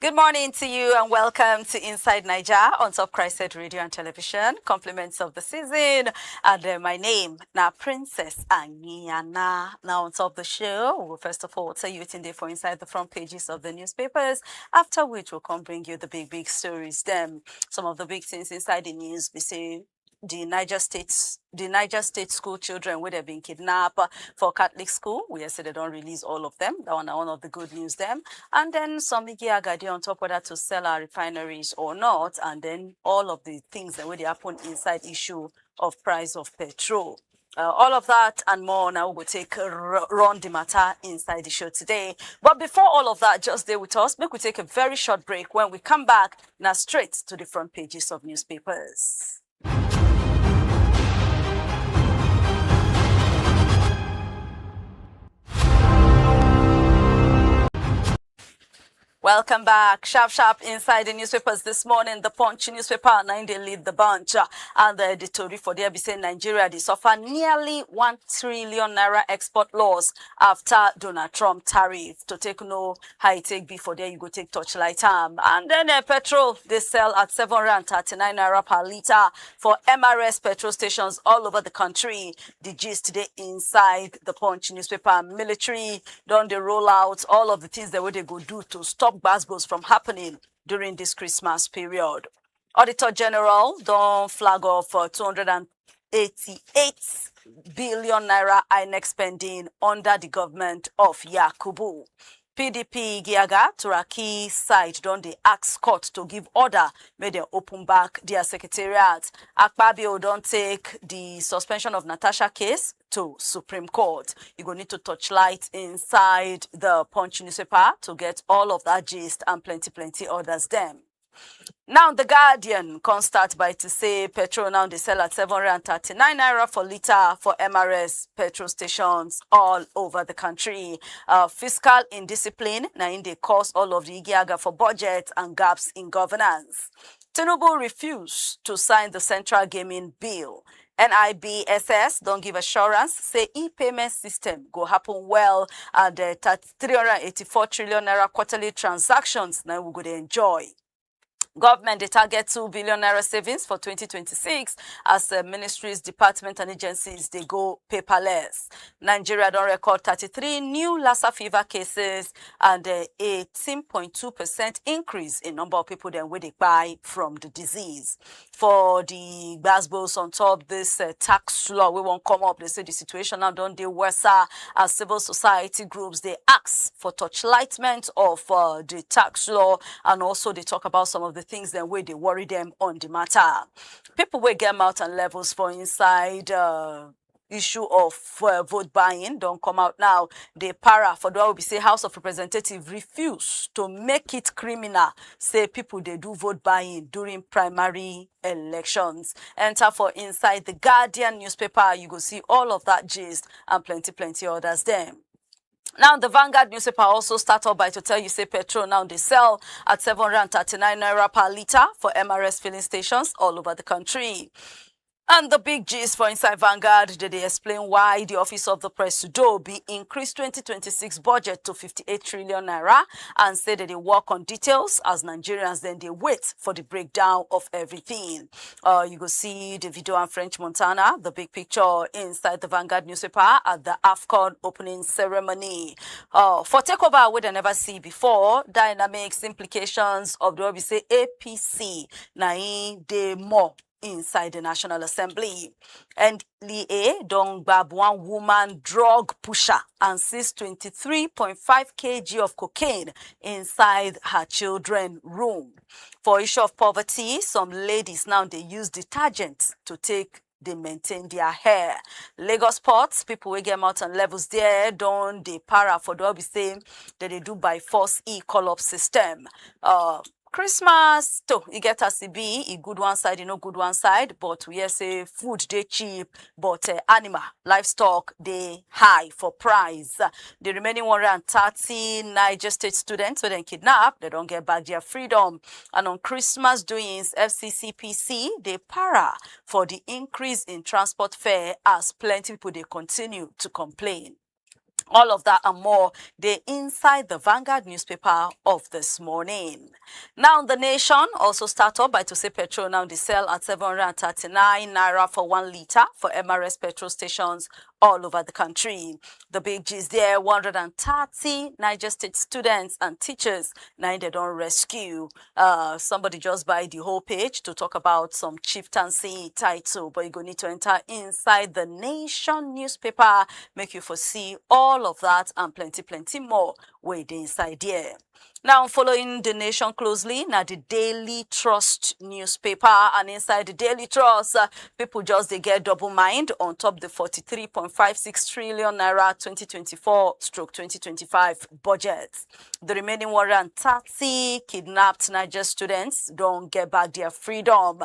Good morning to you and welcome to Inside Niger on Top CHRICED Radio and Television. Compliments of the season. And my name, now Princess Anyana. Now on top of the show, we'll first of all tell you what's in there for inside the front pages of the newspapers, after which we'll come bring you the big stories. Then some of the big things inside the news, we say the Niger State school children would have been kidnapped for Catholic school. We said they don't release all of them. That one of the good news them. And then some Agadi on top whether to sell our refineries or not. And then all of the things that would happen inside issue of price of petrol. All of that and more now we'll take run the matter inside the show today. But before all of that, just stay with us. Make we take a very short break. When we come back, now straight to the front pages of newspapers. Welcome back. Sharp inside the newspapers this morning. The Punch newspaper, 9 they lead the bunch. And the story for there be saying Nigeria, they suffer nearly 1 trillion naira export loss after Donald Trump tariff. To take no how it take before there, you go take torchlight. And then petrol, they sell at 739 naira per litre for MRS petrol stations all over the country. The gist today inside the Punch newspaper. Military done the roll out all of the things that they go do to stop Basgos from happening during this Christmas period. Auditor General don't flag off 288 billion naira INEC spending under the government of Yakubu. PDP Giaga Turaki side don dey ask court to give order may they open back their secretariat. Akpabio don't take the suspension of Natasha case to Supreme Court. You go need to torchlight inside the Punch newspaper to get all of that gist and plenty others them. Now, the Guardian can start by to say petrol now they sell at 739 naira for litre for MRS petrol stations all over the country. Fiscal indiscipline, now in the cause all of the Igiaga for budget and gaps in governance. Tinubu refused to sign the Central Gaming Bill. NIBSS don't give assurance, say e-payment system go happen well and 384 trillion naira quarterly transactions now we go to enjoy. Government, they target 2 billion naira savings for 2026 as ministries, departments, and agencies, they go paperless. Nigeria don't record 33 new Lassa fever cases and 18.2% increase in number of people that will they buy from the disease. For the Basbos on top, this tax law, we won't come up. They say the situation now don't deal worse as civil society groups, they ask for torchlightment of the tax law, and also they talk about some of the things that way they worry them on the matter. People will get out and levels for inside issue of vote buying don't come out now. The para for the will be say House of Representatives refuse to make it criminal. Say people they do vote buying during primary elections. Enter for inside the Guardian newspaper. You go see all of that gist and plenty others them. Now, the Vanguard newspaper also start off by to tell you, say, petrol now they sell at 739 naira per litre for MRS filling stations all over the country. And the big gist for inside Vanguard, they explain why the Office of the Presido be increased 2026 budget to 58 trillion naira and say that they work on details as Nigerians then they wait for the breakdown of everything. You go see the video and French Montana, the big picture inside the Vanguard newspaper at the AFCON opening ceremony. For takeover, we they never see before, dynamics implications of the say APC, naim de more inside the National Assembly. And Lie don't grab one woman drug pusher and sees 23.5 kg of cocaine inside her children's room. For issue of poverty, some ladies now they use detergent to take they maintain their hair. Lagos ports, people will get out on levels there, don't they para for the be saying that they do by force e-call-up system. Christmas, too, you get a CB, a good one side, you know, good one side, but we say food, they cheap, but animal, livestock, they high for price. The remaining 130 Niger State students, when they kidnap, they don't get back their freedom. And on Christmas doings, FCCPC, they para for the increase in transport fare as plenty people, they continue to complain. All of that and more, they inside the Vanguard newspaper of this morning. Now, the Nation also start up by to say petrol now they sell at 739 naira for 1 litre for MRS petrol stations all over the country. The big gist there, 130 Niger State students and teachers, now they don't rescue. Somebody just buy the whole page to talk about some chieftaincy title, but you go need to enter inside the Nation newspaper, make you foresee all of that and plenty more waiting inside there. Now, following the Nation closely, now the Daily Trust newspaper, and inside the Daily Trust, people just they get double mind on top the 43.56 trillion naira 2024/2025 budget. The remaining 130 kidnapped Niger students don't get back their freedom.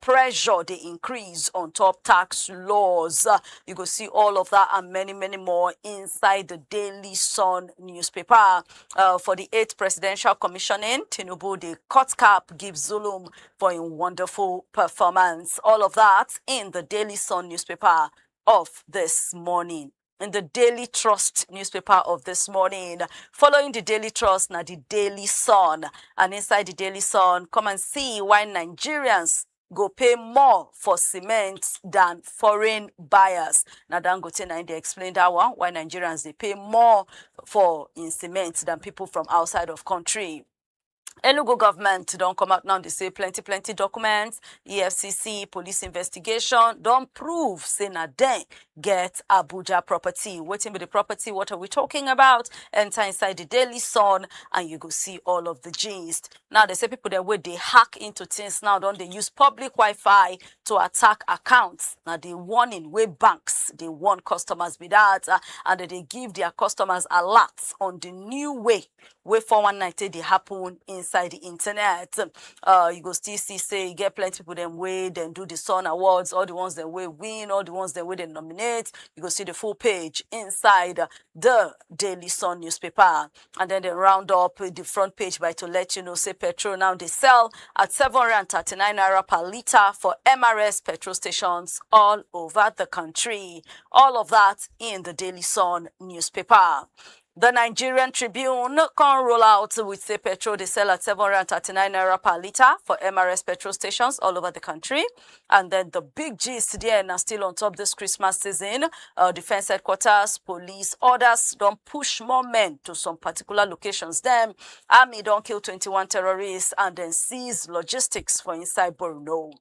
Pressure they increase on top tax laws. You go see all of that and many more inside the Daily Sun newspaper. For the 8th presidential commissioning, Tinubu, the cut cap, gives Zulum for a wonderful performance. All of that in the Daily Sun newspaper of this morning. In the Daily Trust newspaper of this morning. Following the Daily Trust, now the Daily Sun. And inside the Daily Sun, come and see why Nigerians go pay more for cement than foreign buyers. Now, Dangote and they explained that one, why Nigerians they pay more for in cement than people from outside of country. Enugu government don't come out now, they say plenty documents, EFCC, police investigation, don't prove, say na then get Abuja property. Waiting with the property, what are we talking about? Enter inside the Daily Sun and you go see all of the gist. Now they say people that way they hack into things now, don't they use public Wi-Fi to attack accounts. Now they warning way banks, they warn customers with that and they give their customers alerts on the new way 419 they happen inside the internet. You go still see say you get plenty people them way then do the Sun Awards, all the ones that way win, all the ones that way they nominate. You go see the full page inside the Daily Sun newspaper, and then they round up the front page by to let you know say petrol now they sell at 739 naira per litre for MRS petrol stations all over the country. All of that in the Daily Sun newspaper. The Nigerian Tribune can roll out with say petrol they sell at 739 naira per litre for MRS petrol stations all over the country. And then the big gist there now still on top this Christmas season. Defense headquarters, police orders don't push more men to some particular locations. Them army don't kill 21 terrorists and then seize logistics for inside Borno.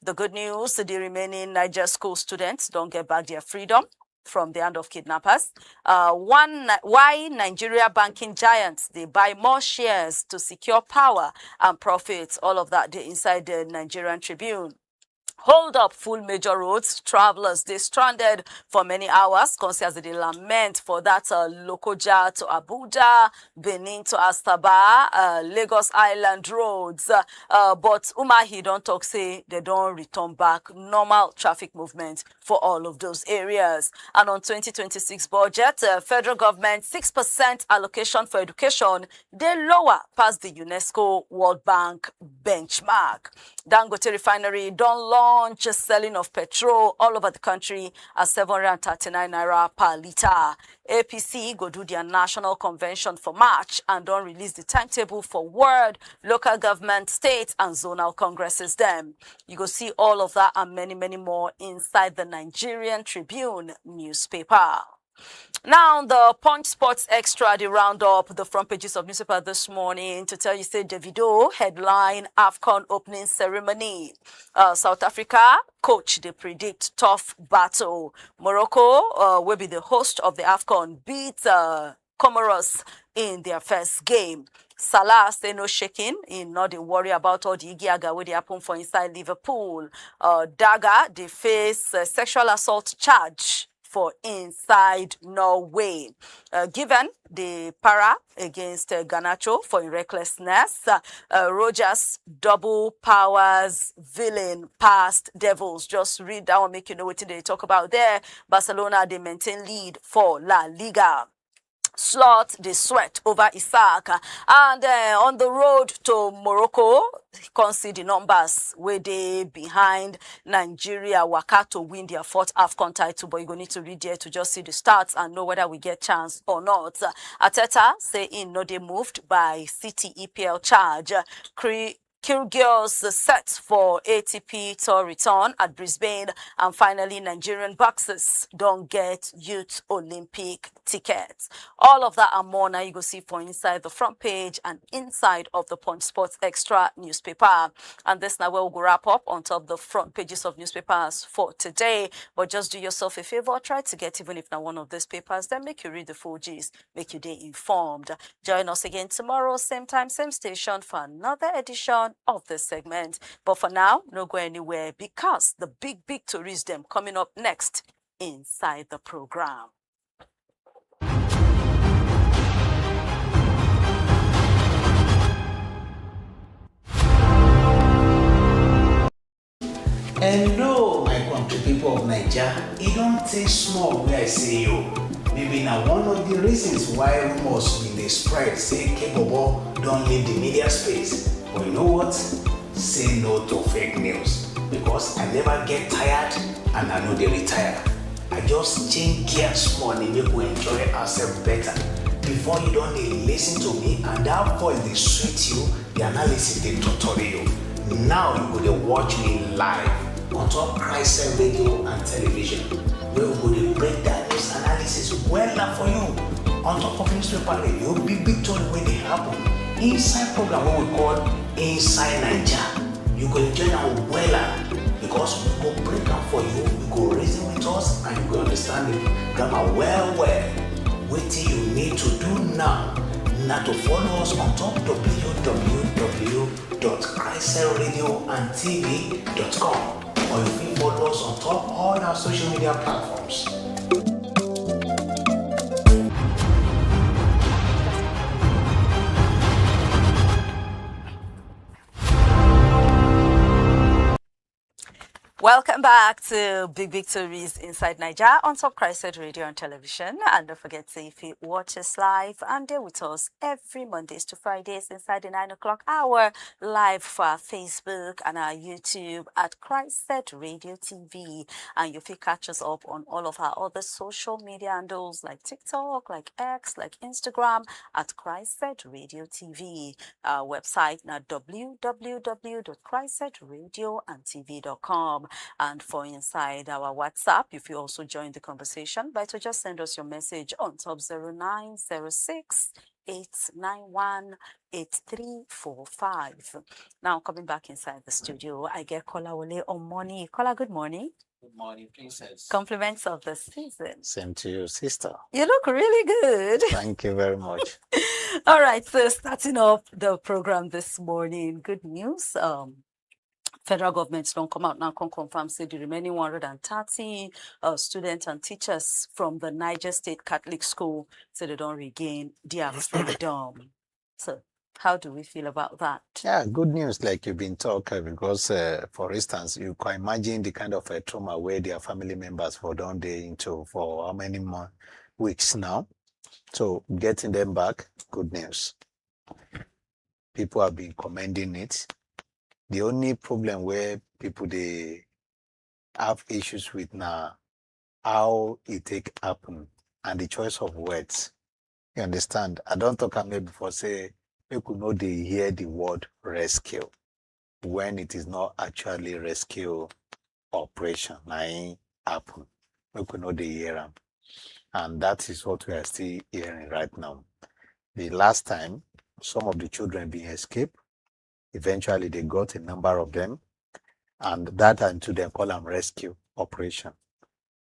The good news, the remaining Niger school students don't get back their freedom from the hand of kidnappers. Why Nigeria banking giants, they buy more shares to secure power and profits. All of that inside the Nigerian Tribune. Hold up full major roads. Travelers, they stranded for many hours. Concerns they lament for that Lokoja to Abuja, Benin to Astaba, Lagos Island roads. But Umahi don't talk say they don't return back normal traffic movement for all of those areas. And on 2026 budget, federal government 6% allocation for education, they lower past the UNESCO World Bank benchmark. Dangote refinery don't launch selling of petrol all over the country at 739 naira per litre. APC go do their national convention for March and don't release the timetable for word, local government, state and zonal congresses them. You go see all of that and many more inside the Nigerian Tribune newspaper. Now, the Punch Sports Extra, they round up the front pages of newspaper this morning to tell you, say, Davido headline AFCON opening ceremony. South Africa, coach, they predict tough battle. Morocco will be the host of the AFCON, beat Comoros in their first game. Salah say no shaking, in not they worry about all the igiaga where they happen for inside Liverpool. Daga, they face sexual assault charge for inside Norway. Given the para against Garnacho for recklessness, Rogers double powers villain past Devils. Just read that one, make you know what they talk about there. Barcelona, they maintain lead for La Liga. slot the sweat over Isaac. And on the road to Morocco, you can see the numbers where they behind Nigeria waka to win their fourth AFCON title, but you go need to read there to just see the stats and know whether we get chance or not. Ateta say in no they moved by City EPL charge. Kyrgios set for ATP Tour return at Brisbane, and finally Nigerian boxers don't get Youth Olympic tickets. All of that and more now you go see for inside the front page and inside of the Punch Sports Extra newspaper. And this now we'll go wrap up on top the front pages of newspapers for today. But just do yourself a favor, try to get even if not one of these papers, then make you read the full gist, make you day informed. Join us again tomorrow, same time, same station for another edition of this segment. But for now, no go anywhere because the big tourism coming up next inside the program. Hello, my country people of Niger. It don't take small where I say you. Maybe now one of the reasons why rumors in the spread say K-Bobo don't leave the media space. But you know what? Say no to fake news. Because I never get tired and I know they retire. I just change gears small and make we enjoy ourselves better. Before you don't listen to me and that voice they sweet you, the analysis they tutorial you. Now you go to watch me live on top CHRICED radio and television. Where we go to break that news analysis well for you. On top of newspaper radio, big story where they happen. Inside program what we call Inside Niger. You go enjoy them well because we go break them for you, you go reason with us and you go understand the grammar well. What you need to do now to follow us on top www.CHRICEDradioandtv.com, or you can follow us on top all our social media platforms. Welcome back to Big Victories Inside Niger on top CHRICED Radio and Television. And don't forget to, if you watch us live and there with us every Mondays to Fridays inside the 9 o'clock hour, live for our Facebook and our YouTube at CHRICED Radio TV. And you can catch us up on all of our other social media handles like TikTok, like X, like Instagram at CHRICED Radio TV. Our website now www.CHRICEDradioandtv.com. And for inside our WhatsApp, if you also join the conversation, by to just send us your message on top 0906 891 8345. Now coming back inside the studio, I get Kola Wole Omoni. Kola, good morning. Good morning, princess. Compliments of the season. Same to you, sister. You look really good. Thank you very much. All right, so starting off the program this morning, good news. Federal government don't come out now, can confirm, say the remaining 130 students and teachers from the Niger State Catholic School say they don't regain their freedom. So how do we feel about that? Yeah, good news, like you've been talking, because, for instance, you can imagine the kind of a trauma where their family members for down there into for how many more weeks now. So getting them back, good news. People have been commending it. The only problem where people they have issues with now, how it take happen and the choice of words. You understand? I don't talk about before say people know they hear the word rescue when it is not actually rescue operation. Now happen. People know they hear them. And that is what we are still hearing right now. The last time some of the children being escaped, eventually they got a number of them, and that until they call them rescue operation.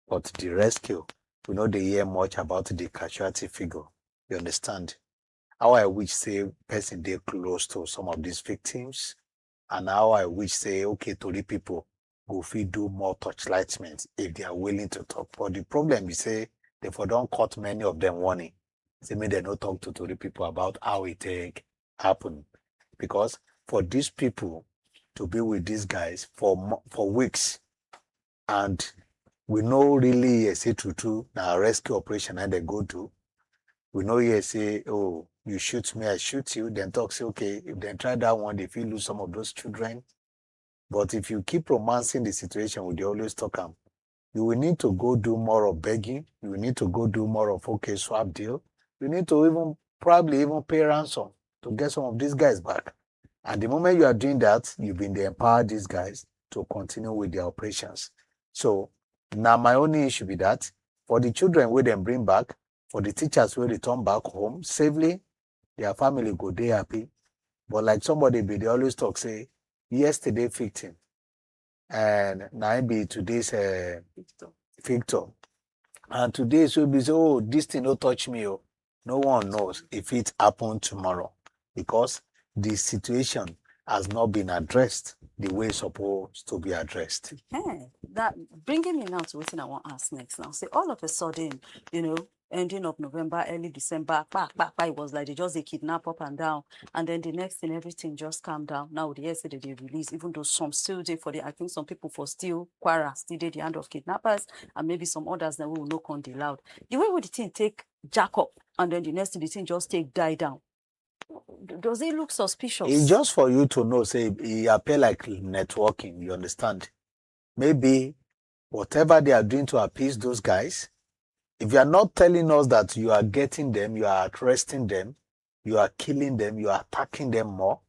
But the rescue, we know they hear much about the casualty figure. You understand? How I wish say person they close to some of these victims, and how I wish say okay to the people go feed do more torchlightment if they are willing to talk. But the problem is say they for don't cut many of them warning. Say maybe they not talk to the people about how it take happen, because for these people to be with these guys for weeks, and we know really say to now rescue operation and they go to, We know here say, oh, you shoot me, I shoot you. Then talk say, okay, if they try that one, they feel lose some of those children. But if you keep romancing the situation, we always talk you will need to go do more of begging. You will need to go do more of okay, swap deal. You need to probably even pay ransom to get some of these guys back. And the moment you are doing that, you've been empowered these guys to continue with their operations. So now my only issue be that for the children we then bring back, for the teachers will return back home safely, their family go they happy. But like somebody be they always talk, say, yesterday victim, and now be today's victor. And today will be say, oh, this thing don't touch me. Oh. No one knows if it happened tomorrow because the situation has not been addressed the way it's supposed to be addressed. Hey, that bringing me now to what I want to ask next now. Say all of a sudden, ending of November, early December, it was like they just kidnap up and down. And then the next thing, everything just calmed down. Now the yesterday they release, even though some still did I think some people for still Kwara still did the hand of kidnappers, and maybe some others that will knock on the loud. The way would the thing take jack up and then the next thing the thing just die down? Does it look suspicious? It's just for you to know, say, it appear like networking, you understand? Maybe whatever they are doing to appease those guys, if you are not telling us that you are getting them, you are arresting them, you are killing them, you are attacking them more,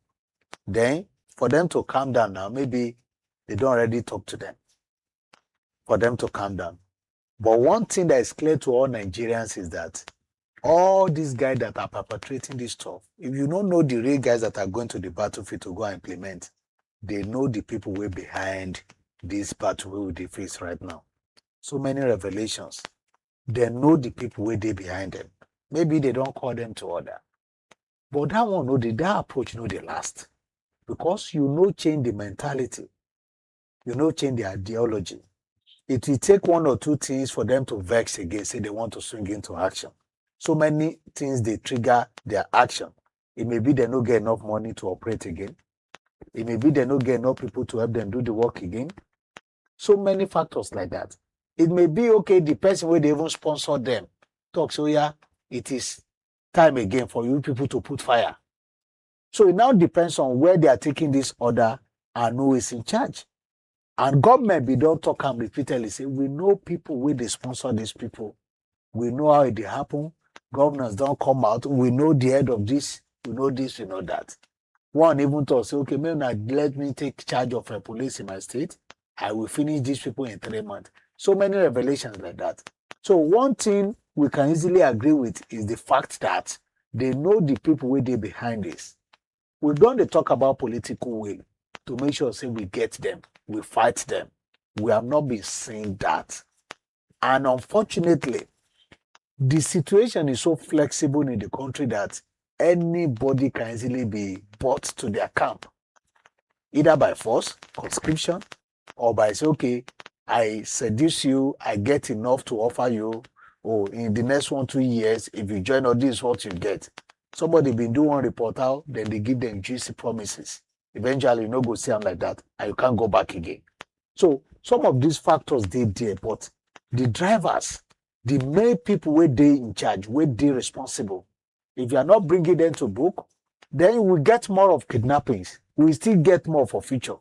then for them to calm down now, maybe they don't already talk to them for them to calm down. But one thing that is clear to all Nigerians is that all these guys that are perpetrating this stuff, if you don't know the real guys that are going to the battlefield to go and implement, they know the people way behind this battle they face right now. So many revelations. They know the people where they behind them. Maybe they don't call them to order. But that one, that approach, they last. Because change the mentality. Change the ideology. It will take one or two things for them to vex again, say they want to swing into action. So many things they trigger their action. It may be they don't get enough money to operate again. It may be they don't get enough people to help them do the work again. So many factors like that. It may be okay, the person where they even sponsor them talks, so yeah, it is time again for you people to put fire. So it now depends on where they are taking this order and who is in charge. And government be don't talk and repeatedly say, we know people where they sponsor these people. We know how it happen. Governors don't come out. We know the head of this. We know this, we know that. One even thought, say, okay, maybe let me take charge of a police in my state. I will finish these people in 3 months. So many revelations like that. So one thing we can easily agree with is the fact that they know the people where they behind this. We don't talk about political will to make sure say we get them, we fight them. We have not been seeing that. And unfortunately, the situation is so flexible in the country that anybody can easily be brought to their camp, either by force, conscription, or by say, okay, I seduce you, I get enough to offer you, or in the next 1-2 years, if you join all this is what you get. Somebody been doing one report out, then they give them juicy promises. Eventually, you go see them like that, and you can't go back again. So some of these factors they there, but the drivers, the main people where they in charge, where they responsible, if you are not bringing them to book, then you will get more of kidnappings. We will still get more for future.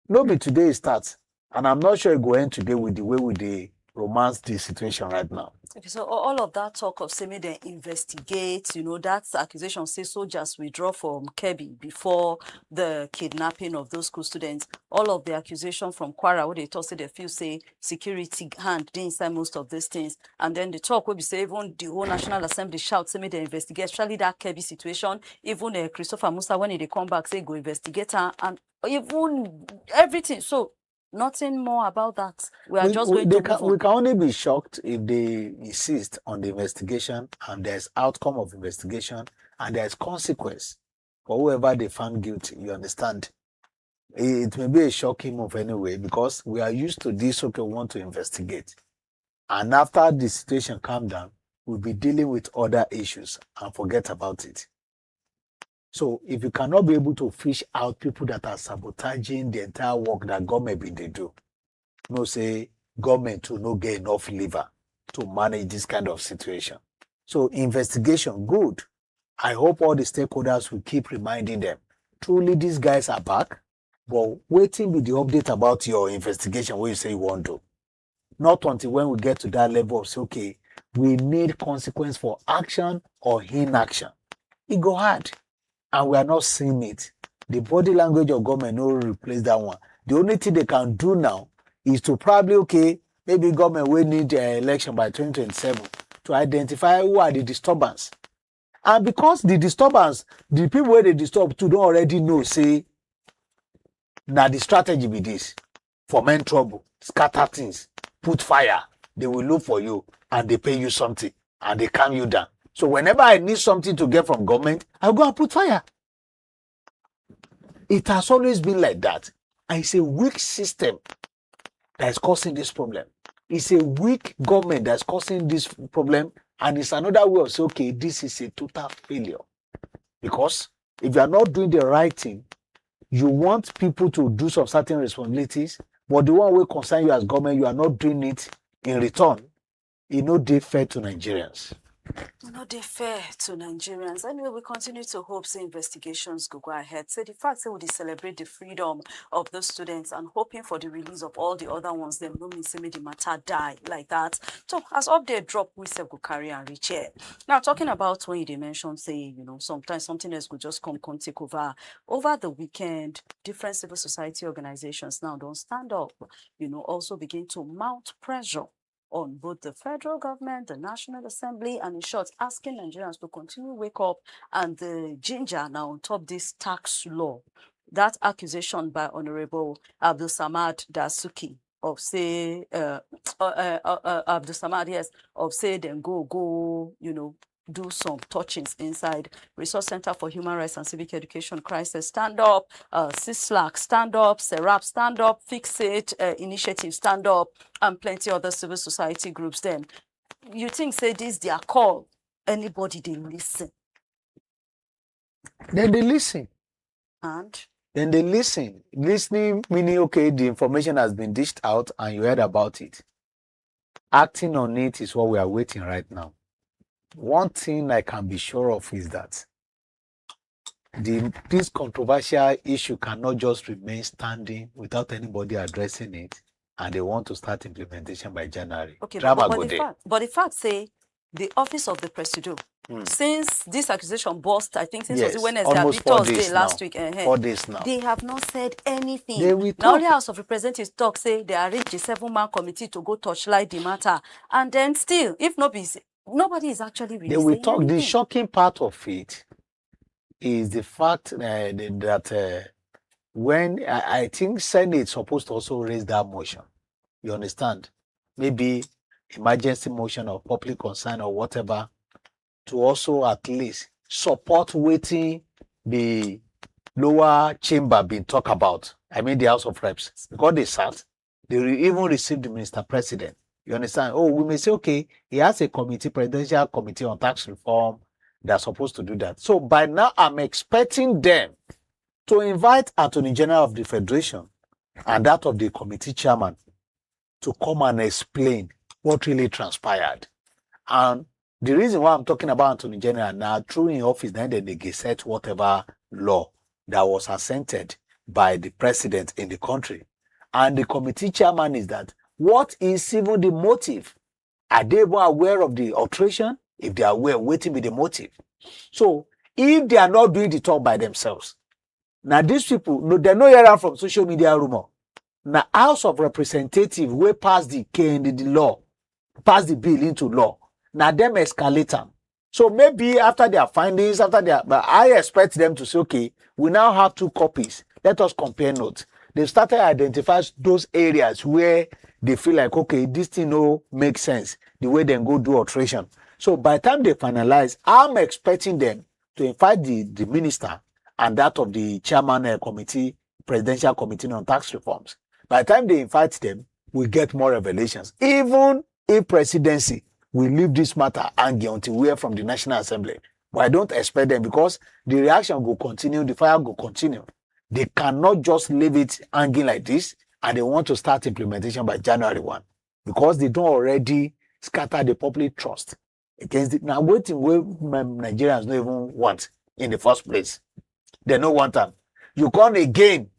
Maybe today it starts, and I'm not sure it will end today with the way they romance the situation right now. Okay, so all of that talk of saying they investigate, that accusation say soldiers withdraw from Kebbi before the kidnapping of those school students. All of the accusation from Kwara, what they talk say they feel say security hand inside most of these things. And then the talk will be say even the whole National Assembly shout say they investigate, especially that Kebbi situation. Even Christopher Musa, when they come back, say go investigate and even everything. So nothing more about that. We can only be shocked if they insist on the investigation and there's outcome of investigation and there's consequence for whoever they found guilty. You understand? It may be a shocking move anyway because we are used to this. Okay, we want to investigate, and after the situation calm down, we'll be dealing with other issues and forget about it. So if you cannot be able to fish out people that are sabotaging the entire work that government they do, say government will not get enough lever to manage this kind of situation. So investigation, good. I hope all the stakeholders will keep reminding them. Truly, these guys are back, but waiting with the update about your investigation what you say you want to. Not until when we get to that level of say, okay, we need consequence for action or inaction. It go hard, and we are not seeing it. The body language of government no replace that one. The only thing they can do now is to probably, okay, maybe government will need an election by 2027 to identify who are the disturbance. And because the disturbance, the people where they disturb to don't already know, say, now the strategy be this, foment trouble, scatter things, put fire, they will look for you and they pay you something and they calm you down. So whenever I need something to get from government, I'll go and put fire. It has always been like that. And it's a weak system that is causing this problem. It's a weak government that's causing this problem. And it's another way of saying, okay, this is a total failure. Because if you are not doing the right thing, you want people to do some certain responsibilities, but the one will concern you as government, you are not doing it in return. It no dey fair to Nigerians. Not dey fair to Nigerians. Anyway, we continue to hope say investigations go ahead. Say the fact that we celebrate the freedom of the students and hoping for the release of all the other ones, them no mean say make the matter die like that. So as update drop, we say go carry and reach here. Now talking about when you mentioned say, sometimes something else could just come take over. Over the weekend, different civil society organizations now don't stand up, also begin to mount pressure on both the federal government, the National Assembly, and in short, asking Nigerians to continue wake up and the ginger now on top this tax law. That accusation by Honorable Abdul Samad Dasuki of say, Abdul Samad, yes, of say then go, do some touchings inside Resource Center for Human Rights and Civic Education, CHRICED stand up, CISLAC stand up, SERAP stand up, Fix It Initiative stand up, and plenty other civil society groups. Then you think say this their call? Anybody they listen? Then they listen. And then they listen. Listening meaning okay, the information has been dished out and you heard about it. Acting on it is what we are waiting right now. One thing I can be sure of is that this controversial issue cannot just remain standing without anybody addressing it, and they want to start implementation by January. Okay, but the fact say the office of the Presido, since this accusation burst, I think since yes, was Wednesday, Thursday last week, 4 days now, they have not said anything. They will now only House of Representatives talk say they arranged a 7-man committee to go torchlight the matter, and then still, if not be nobody is actually really. They will talk. Anything. The shocking part of it is the fact that when I think Senate is supposed to also raise that motion, you understand? Maybe emergency motion or public concern or whatever, to also at least support waiting the lower chamber being talked about. I mean the House of Reps, because they sat, they even received the Minister President. You understand? Oh, we may say, okay, he has a committee, presidential committee on tax reform that's supposed to do that. So by now, I'm expecting them to invite Attorney General of the Federation and that of the committee chairman to come and explain what really transpired. And the reason why I'm talking about Attorney General now, through in office, then they gazette whatever law that was assented by the president in the country. And the committee chairman is that, what is even the motive? Are they even aware of the alteration? If they are aware, waiting with the motive. So if they are not doing the talk by themselves, now these people, no, they're not hearing from social media rumor. Now House of Representatives will pass the law, pass the bill into law. Now them escalate them. So maybe after their findings, but I expect them to say, okay, we now have 2 copies. Let us compare notes. They started to identify those areas where they feel like, okay, this thing no makes sense, the way they go do alteration. So by the time they finalize, I'm expecting them to invite the minister and that of the chairman committee, presidential committee on tax reforms. By the time they invite them, we get more revelations. Even if presidency will leave this matter hanging until we hear from the National Assembly. But I don't expect them, because the reaction will continue, the fire will continue. They cannot just leave it hanging like this, and they want to start implementation by January 1, because they don't already scatter the public trust against it. Now, waiting where Nigerians don't even want in the first place. They don't want them. You come again.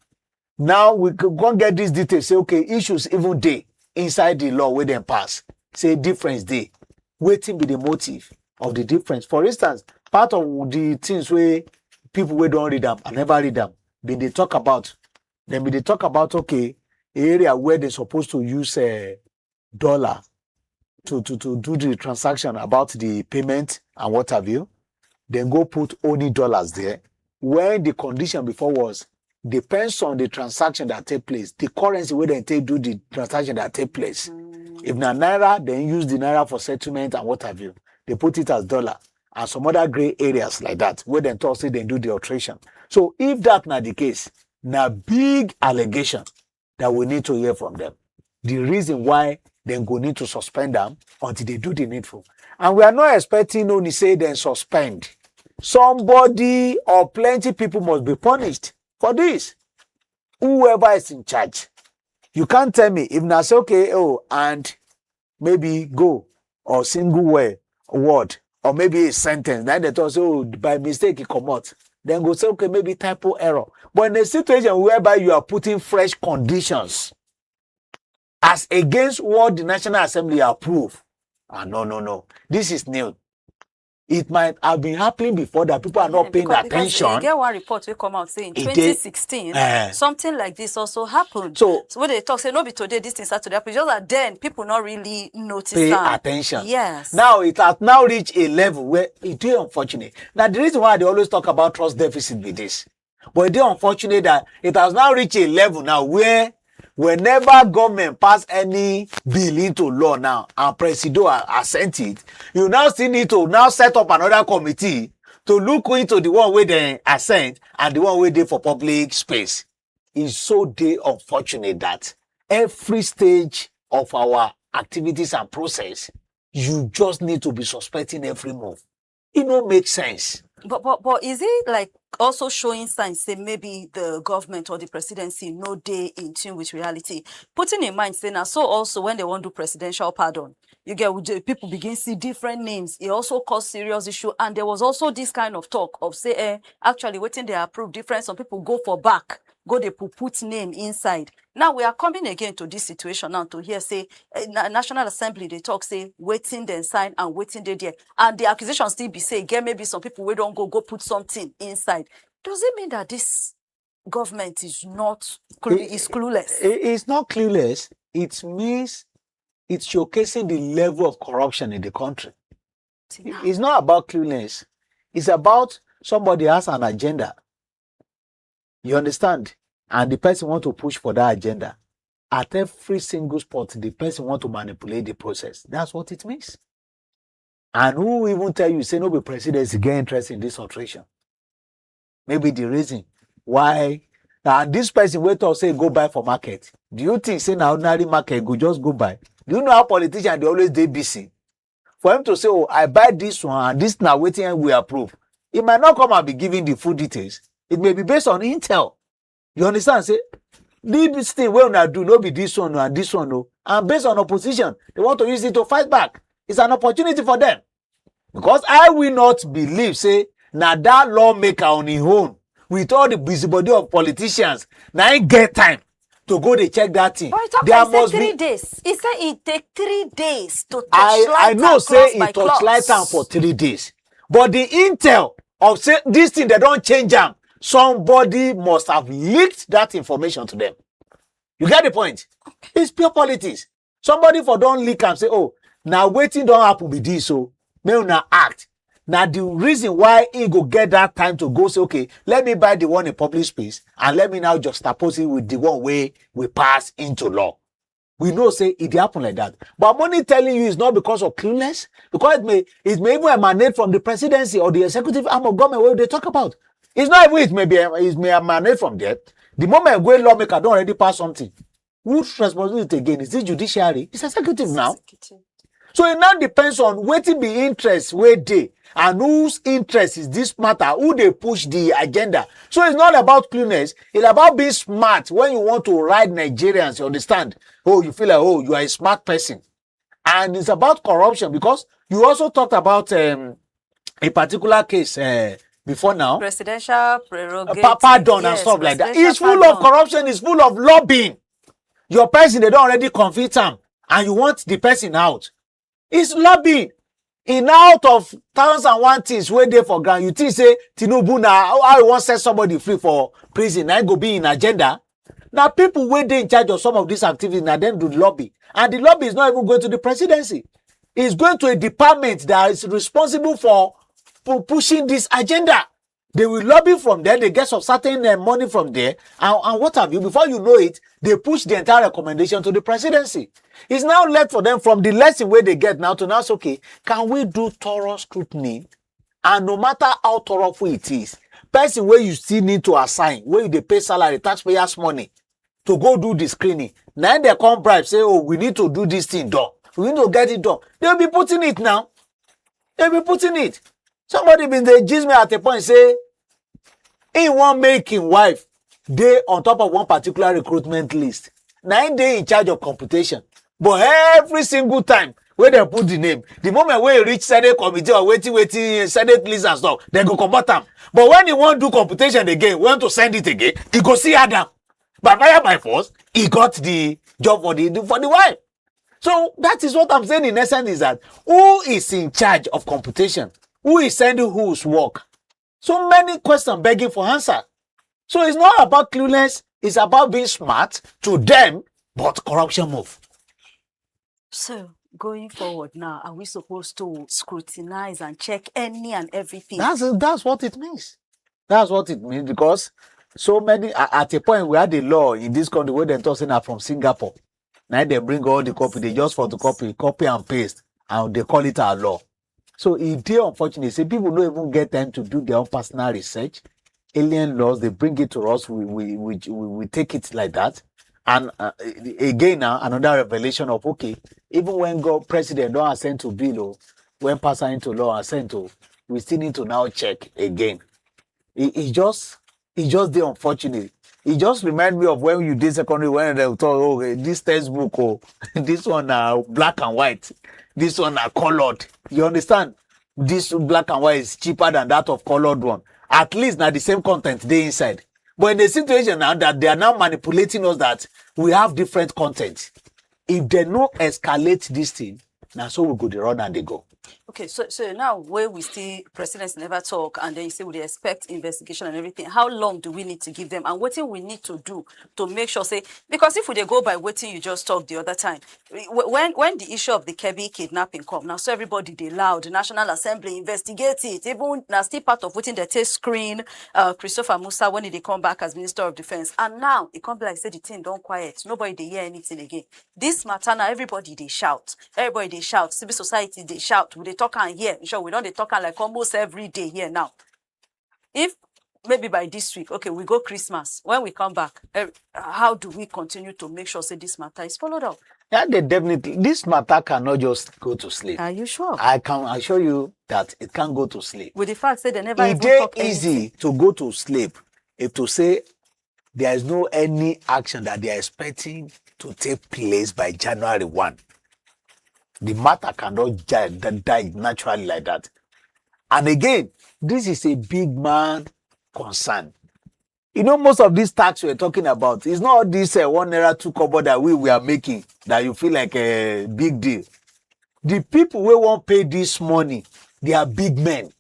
Now we can't get these details. Say, okay, issues even day inside the law where they pass. Say difference day. Waiting be the motive of the difference. For instance, part of the things where people we don't read them and never read them, then they talk about, okay, area where they're supposed to use a dollar to do the transaction about the payment and what have you, then go put only dollars there. When the condition before was depends on the transaction that take place, the currency where they take do the transaction that take place. If na naira, then use the naira for settlement and what have you. They put it as dollar and some other gray areas like that where they talk say they do the alteration. So if that not the case, na big allegation that we need to hear from them. The reason why they go need to suspend them until they do the needful. And we are not expecting only say then suspend. Somebody or plenty people must be punished for this. Whoever is in charge. You can't tell me if na say okay, and maybe go or single word or maybe a sentence. Then they talk say, by mistake it come out. Then go say, okay, maybe typo error. But in a situation whereby you are putting fresh conditions as against what the National Assembly approve. No. This is new. It might have been happening before that people are not paying attention. You get one report will come out saying 2016, something like this also happened. So when they talk, say, no, be today, this thing started to happen. Just that then people not really notice pay attention. Yes. Now it has now reached a level where it is unfortunate. Now the reason why they always talk about trust deficit with this, but it is unfortunate that it has now reached a level now where whenever government pass any bill into law now and Presido assent it, you now still need to now set up another committee to look into the one where they assent and the one where they for public space. It's so unfortunate that every stage of our activities and process, you just need to be suspecting every move. It don't make sense. But is it like also showing signs, say maybe the government or the presidency no day in tune with reality? Putting in mind, say now, so also when they want to do presidential pardon, you get people begin to see different names. It also caused serious issue. And there was also this kind of talk of say, actually waiting they approve different. Some people go for back, go they put name inside. Now we are coming again to this situation now to hear say National Assembly they talk say waiting then sign and waiting they there, and the accusation still be say again maybe some people we don't go put something inside. Does it mean that this government is not is clueless? It's not clueless. It means it's showcasing the level of corruption in the country. It's not about clueless. It's about somebody has an agenda. You understand? And the person want to push for that agenda. At every single spot, the person want to manipulate the process. That's what it means. And who even tell you, say, no, the presidency get interest in this alteration? Maybe the reason why. And this person wait to say, go buy for market. Do you think, say, now ordinary market, go just go buy? Do you know how politicians, they always they busy? For him to say, oh, I buy this one, and this now waiting and we approve. It might not come and be giving the full details. It may be based on intel. You understand? Say, this thing we will do, no be this one and this one, no. And based on opposition, they want to use it to fight back. It's an opportunity for them. Because I will not believe, say, now that lawmaker on his own, with all the busybody of politicians, now I get time to go to check that thing. But there must be 3 days. He said it take 3 days to torchlight. I know, say it torchlight time for 3 days. But the intel of say this thing, they don't change them. Somebody must have leaked that information to them. You get the point? It's pure politics. Somebody for don't leak and say, oh, now waiting don't happen with this, so may not act. Now the reason why he go get that time to go say, okay, let me buy the one in public space and let me now just oppose it with the one way we pass into law. We know say it happen like that. But I'm only telling you it's not because of clueless, because it may even emanate from the presidency or the executive arm of government where they talk about. It's not even it may emanate from there. The moment a lawmaker don't already pass something, whose responsibility again? Is it judiciary? It's executive now. So it now depends on what be interest where they and whose interest is this matter, who they push the agenda. So it's not about clueless, it's about being smart when you want to ride Nigerians, you understand? Oh, you feel like, oh, you are a smart person. And it's about corruption because You also talked about a particular case before now. Presidential prerogative. Pardon and Yes, stuff like that. presidential It's full of pardon. corruption. It's full of lobbying. Your person, they don't already convict him, and you want the person out. It's lobbying. In out of 1,001 things wey dey for ground, you think say Tinubu na how you want set somebody free for prison, na go be in agenda? Now people wey dey in charge of some of these activities, na them do lobby, and the lobby is not even going to the presidency. It's going to a department that is responsible for pushing this agenda. They will lobby from there, they get some certain money from there, and what have you. Before you know it, they push the entire recommendation to the presidency. It's now left for them from the lesson where they get now to now say, okay, can we do thorough scrutiny? And no matter how thorough it is, person where you still need to assign, where they pay salary, taxpayers' money, to go do the screening. Now they come bribe, say, oh, we need to do this thing done. We need to get it done. They'll be putting it now. They'll be putting it. Somebody been they gist me at a point, say, he won't make him wife, they on top of one particular recruitment list. Now they in charge of computation. But every single time where they put the name, the moment where he reach Senate committee or waiting Senate list and stuff, they go combat them. But when he want to do computation again, want to send it again, he go see Adam. But by force, he got the job for the wife. So that is what I'm saying in essence is that who is in charge of computation? Who is sending whose work? So many questions begging for answer. So it's not about clueless, it's about being smart to them, but corruption move. So going forward now, are we supposed to scrutinize and check any and everything? That's what it means. That's what it means, because so many at a point we had the law in this country where they're talking from Singapore. Now they bring all the copy, they just photocopy, copy and paste, and they call it our law. So it is unfortunate. Say people don't even get time to do their own personal research. Alien laws, they bring it to us. We take it like that. And again now another revelation of okay, even when God president don't assent to bill, when passing into law assent to, we still need to now check again. It's just the unfortunate. It just remind me of when you did secondary when they thought, oh, this textbook, oh, this one are black and white, this one are colored. You understand? This black and white is cheaper than that of colored one. At least now the same content they inside. But in the situation now that they are now manipulating us that we have different content. If they no escalate this thing, now so we go the run and they go. Okay, so now where we see presidents never talk, and then you say we expect investigation and everything, how long do we need to give them, and what we need to do to make sure, say, because if we go by what you just talked the other time, when the issue of the Kebbi kidnapping come, now so everybody they loud, the National Assembly investigate it, even now still part of waiting the test screen, Christopher Musa when they come back as Minister of Defense, and now it come like say the thing don't quiet, nobody they hear anything again. This matter now everybody they shout, civil society they shout, they talk and hear. Sure, we don't they talk like almost every day here now. If maybe by this week, okay, we go Christmas. When we come back, how do we continue to make sure say this matter is followed up? Yeah, they definitely. This matter cannot just go to sleep. Are you sure? I can assure you that it can't go to sleep. With the fact that they never It even talk is easy anything. to go to sleep if to say there is no any action that they are expecting to take place by January 1. The matter cannot die naturally like that. And again, this is a big man concern. You know, most of these tax we're talking about, it's not this 1 naira 2 kobo that we are making that you feel like a big deal. The people who won't pay this money, they are big men.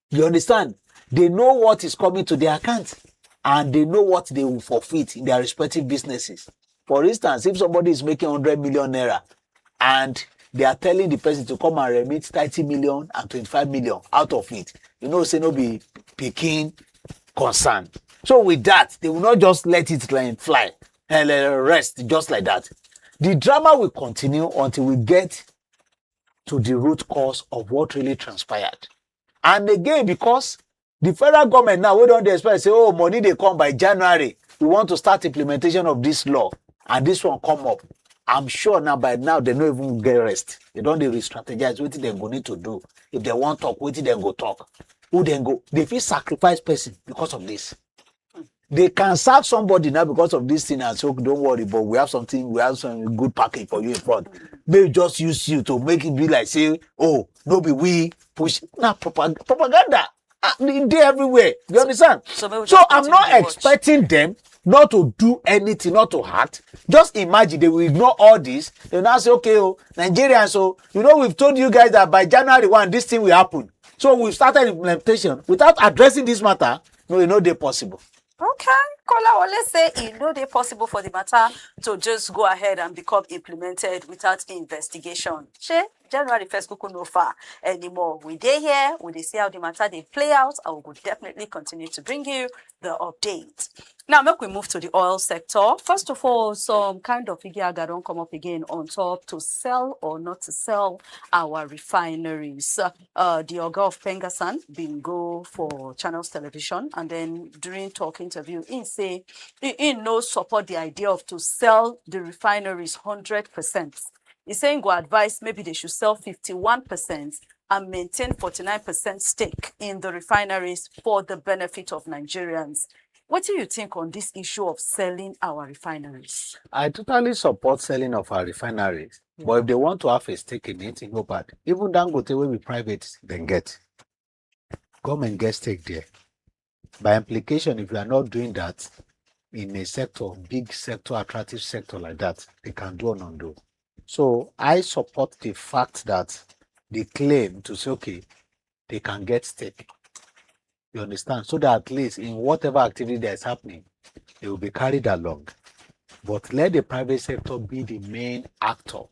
You understand? They know what is coming to their account, and they know what they will forfeit in their respective businesses. For instance, if somebody is making 100 million naira and they are telling the person to come and remit 30 million and 25 million out of it, you know, say no be picking concern. So with that, they will not just let it fly and rest just like that. The drama will continue until we get to the root cause of what really transpired. And again, because the federal government now, we don't expect say, oh, money they come by January. We want to start implementation of this law, and this one come up. I'm sure now by now they don't even get rest. They don't re-strategize what they go need to do. If they want to talk, what they go talk. Who then go? They feel sacrifice person because of this. They can sack somebody now because of this thing and so don't worry, but we have something, we have some good package for you in front. may just use you to make it be like say, oh, no be we push. Nah, propaganda. They everywhere. You understand? So maybe we So just I'm continue not to watch. expecting them not to do anything, not to act. Just imagine they will ignore all this. They now say, okay, oh, Nigerians, so we've told you guys that by January 1, this thing will happen. So we've started implementation without addressing this matter. No, they're possible. Okay, Kola, well, let's say it no dey possible for the matter to just go ahead and become implemented without investigation. She January 1st kuku no far anymore. We dey here, we dey see how the matter dey play out, and we will definitely continue to bring you the update. Now, make we move to the oil sector. First of all, some kind of figure don't come up again on top to sell or not to sell our refineries. The Oga of Pengasan been go for Channels Television, and then during talk interview, he say he no support the idea of to sell the refineries 100%. He's saying go advise maybe they should sell 51% and maintain 49% stake in the refineries for the benefit of Nigerians. What do you think on this issue of selling our refineries? I totally support selling of our refineries. But if they want to have a stake in it, it's no bad. Even Dangote will be private, then get. Government gets stake there. By implication, if you are not doing that in a sector, big sector, attractive sector like that, they can do or not do. So I support the fact that they claim to say, okay, they can get stake. You understand? So that at least in whatever activity that is happening, they will be carried along. But let the private sector be the main actor.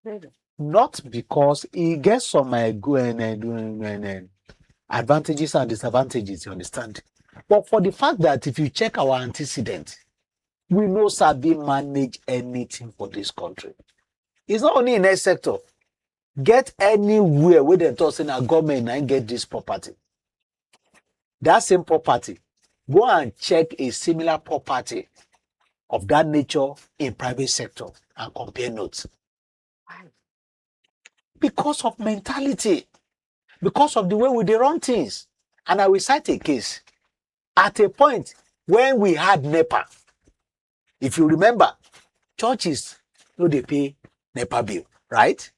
Really? Not because he gets some advantages and disadvantages, you understand? But for the fact that if you check our antecedent, we know Sabi manage anything for this country. It's not only in that sector. Get anywhere where they talk saying a government and get this property. That same property, go and check a similar property of that nature in private sector and compare notes. Because of mentality, because of the way we run things. And I will cite a case. At a point when we had NEPA, if you remember, churches no they pay NEPA bill, right?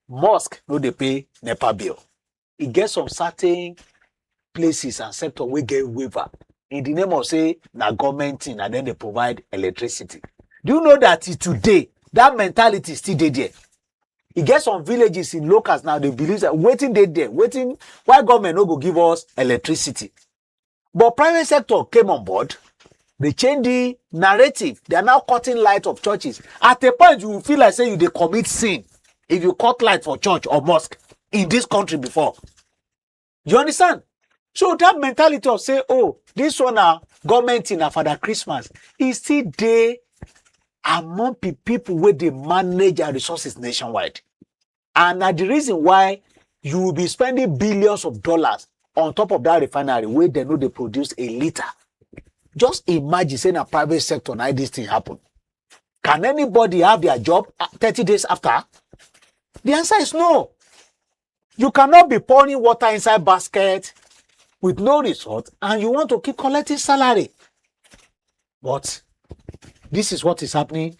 Mosque no they pay NEPA bill. It gets some certain places and sector we get waiver in the name of say na government thing and then they provide electricity. Do you know that today that mentality is still there? It gets some villages in locals now, they believe that waiting there, waiting why government no go give us electricity. But private sector came on board, they changed the narrative. They are now cutting light of churches. At a point, you will feel like say they commit sin if you cut light for church or mosque in this country before. You understand? So that mentality of say, oh, this one government in Father Christmas is still there among people where they manage our resources nationwide. And the reason why you will be spending billions of dollars on top of that refinery where they know they produce a liter. Just imagine saying a private sector now this thing happen. Can anybody have their job 30 days after? The answer is no. You cannot be pouring water inside basket with no result and you want to keep collecting salary. But this is what is happening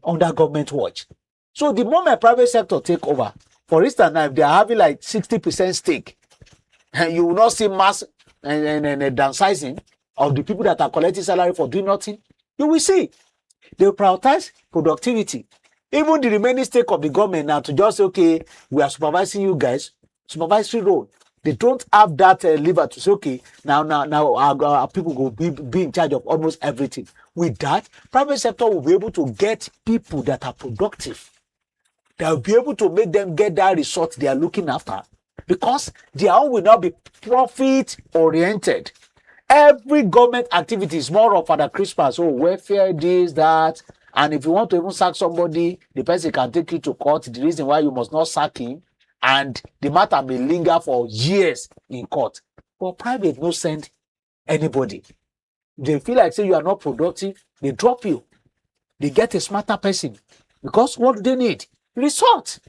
under government watch. So the moment private sector take over, for instance, now if they are having like 60% stake, and you will not see mass and downsizing of the people that are collecting salary for doing nothing, you will see. They will prioritize productivity. Even the remaining stake of the government now to just say, okay, we are supervising you guys, supervisory role. They don't have that lever to say, okay, now our people will be in charge of almost everything. With that, private sector will be able to get people that are productive. They will be able to make them get that result they are looking after because their own will now be profit-oriented. Every government activity is more of Father Christmas, so welfare, this, that. And if you want to even sack somebody, the person can take you to court. The reason why you must not sack him, and the matter may linger for years in court. But private no send anybody. They feel like say you are not productive, they drop you. They get a smarter person. Because what do they need? Result.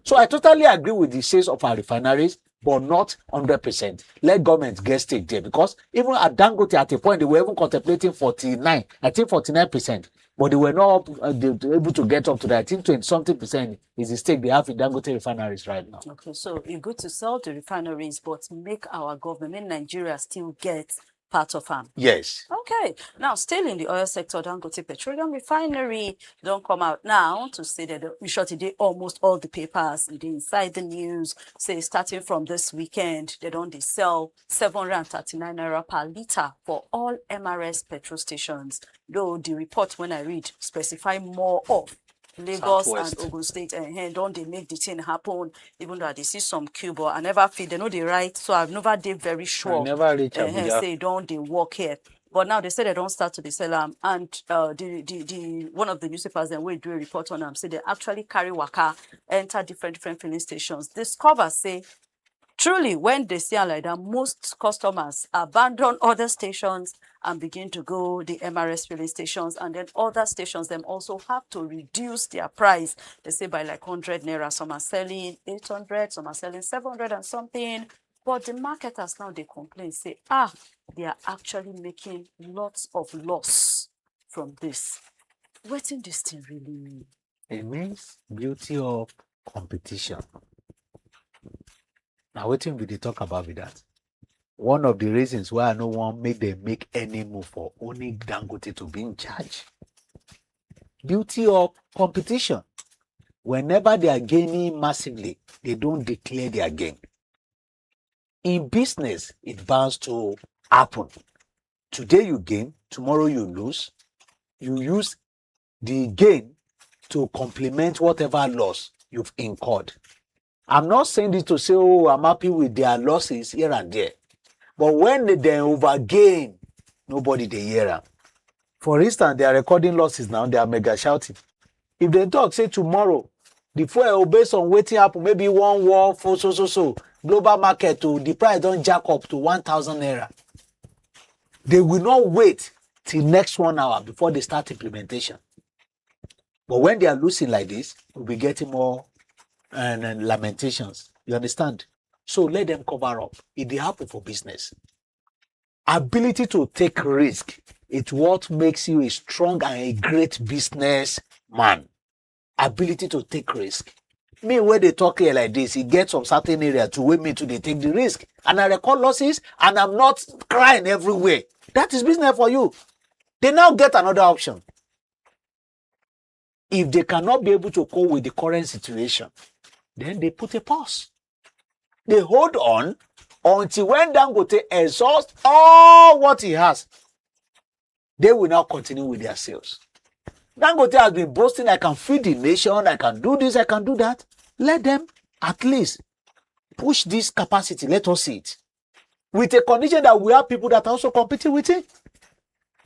So I totally agree with the sales of our refineries, but not 100%. Let government get stake there. Because even at Dangote at a point, they were even contemplating 49%. but they were not able to get up to that. I think 20-something% is the stake they have in Dangote refineries right now. Okay, so it's good to sell the refineries, but make our government, make Nigeria still get part of them. Yes. Okay, now still in the oil sector, Dangote Petroleum Refinery don't come out now to say that in short today almost all the papers inside the news say starting from this weekend they don't sell 739 naira per litre for all MRS petrol stations. Though the report when I read specify more of Lagos Southwest. and Ogun State and don't they make the thing happen, even though they see some queue, but I never feel they know they right, so I've never did very sure. I never reach Abuja. Say don't they work here. But now they say they don't start to the sell and the one of the newspapers then will do a report on them say they actually carry waka, enter different filling stations. Discover say truly, when they see like that, most customers abandon other stations and begin to go the MRS filling stations, and then other stations them also have to reduce their price. They say by like 100 naira. Some are selling 800, some are selling 700 and something. But the marketers now they complain, say, they are actually making lots of loss from this. What in this thing really mean? It means beauty of competition. Now, what will they talk about with that? One of the reasons why I no want make them make any move for only Dangote to be in charge. Beauty of competition. Whenever they are gaining massively, they don't declare their gain. In business, it bounds to happen. Today you gain, tomorrow you lose. You use the gain to complement whatever loss you've incurred. I'm not saying this to say, oh, I'm happy with their losses here and there. But when they overgain, nobody they hear them. For instance, they are recording losses now, they are mega shouting. If they talk, say tomorrow, the fuel based on waiting happen, maybe one war for so, global market to the price don't jack up to 1,000 naira. They will not wait till next 1 hour before they start implementation. But when they are losing like this, we'll be getting more and lamentations. You understand? So let them cover up. It will happen for business. Ability to take risk. It's what makes you a strong and a great businessman. Ability to take risk. Me, when they talk here like this, it gets some certain area to wait me to they take the risk. And I record losses and I'm not crying everywhere. That is business for you. They now get another option. If they cannot be able to cope with the current situation, then they put a pause. They hold on until when Dangote exhausts all what he has, they will now continue with their sales. Dangote has been boasting, I can feed the nation, I can do this, I can do that. Let them at least push this capacity. Let us see it. With a condition that we have people that are also competing with it.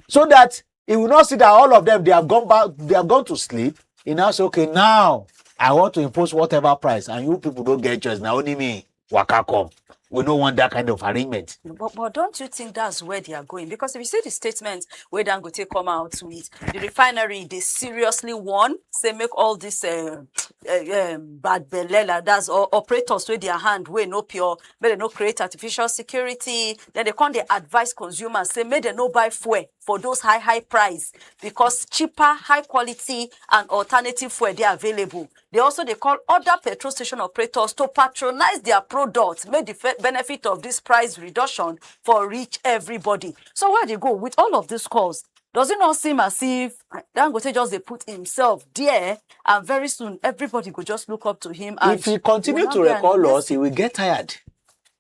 So that he will not see that all of them, they have gone back, they have gone to sleep. He now say, okay, now I want to impose whatever price, and you people don't get choice. Now only me, waka come. We don't want that kind of arrangement. But don't you think that's where they are going? Because if you see the statement where Dangote come out with the refinery, they seriously won, say make all this bad belela, that's operators with their hand, way no pure, may they no create artificial security. Then they can't advise consumers, say may they no buy fuel for those high price because cheaper, high quality and alternative fuel they are available. They also they call other petrol station operators to patronize their products, make the benefit of this price reduction for reach everybody. So where they go with all of these calls? Does it not seem as if Dangote just they put himself there and very soon everybody could just look up to him? And if he continue to record loss, he will get tired.